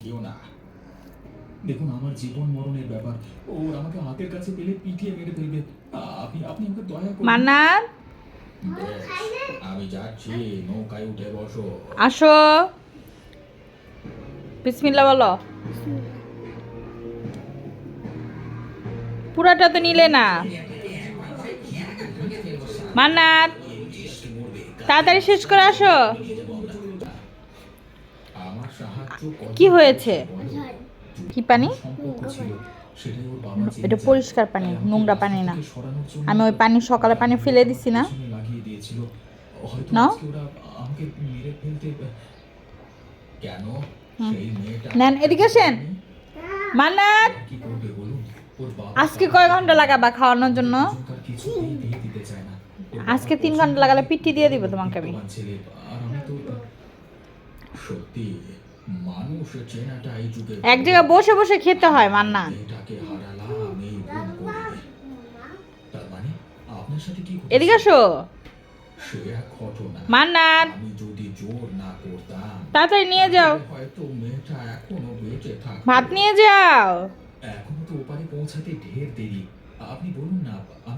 কেউ না। দেখুন, আমার জীবন মরণের ব্যাপার। ওর আমাকে হাতের কাছে পেলে পিটিয়ে মেরে ফেলবে। আপনি আপনি আমাকে দয়া করুন। মান্নাত, বেশ, আমি যাচ্ছি, নৌকায় উঠে বসো। আসো। বিসমিল্লাহ বলো। পুরাটা তো নিলে না। মান্নাত, তাড়াতাড়ি শেষ করে আসো। আমার সাহায্য কি হয়েছে? কি পানি? সম্পর্ক ছিল, সেটাই ওর বাবা জেনে এটা যায়। পরিষ্কার পানি, তাই আমাকে নোংরা রাস্তা পানি না। থেকে সরানোর জন্য আমি ওই পানি সকালে পানি ফেলে দিছি না। পেছনে লাগিয়ে দিয়েছিল। হয়তো নাও। আজকে ওরা আমাকে মেরে ফেলতে। কেন? সেই মেয়েটা নেন, এদিকে আসেন। মান্নাত, কি করবে বলুন? ওর বাবা আজকে কয় ঘন্টা লাগাবা খাওয়ানোর জন্য? দুজনকার কিছুতেই বিয়ে দিতে চায় না। ওর বাবা আজকে 3 ঘন্টা লাগালে পিঠি দিয়ে দিব তোমাকে আমি। বিত্তবান ছেলে, আর আমি তো সত্যি মানুষ চেনাটা এই যুগে এক জায়গায় বসে বসে খেতে হয় মান্নাত। এটাকে হারালাম এই ভুল করে। তার মানে আপনার সাথে কি ঘটেছে? এদিকে আসো। সে এক ঘটনা। মান্নাত, আমি যদি জোর না করতাম তাড়াতাড়ি নিয়ে যাও। তাহলে হয়তো মেয়েটা এখনো বেঁচে থাকতো। ভাত নিয়ে যাও। এখনো তো ওপারে পৌঁছাতে ঢের দেরি। আপনি বলুন না, আমি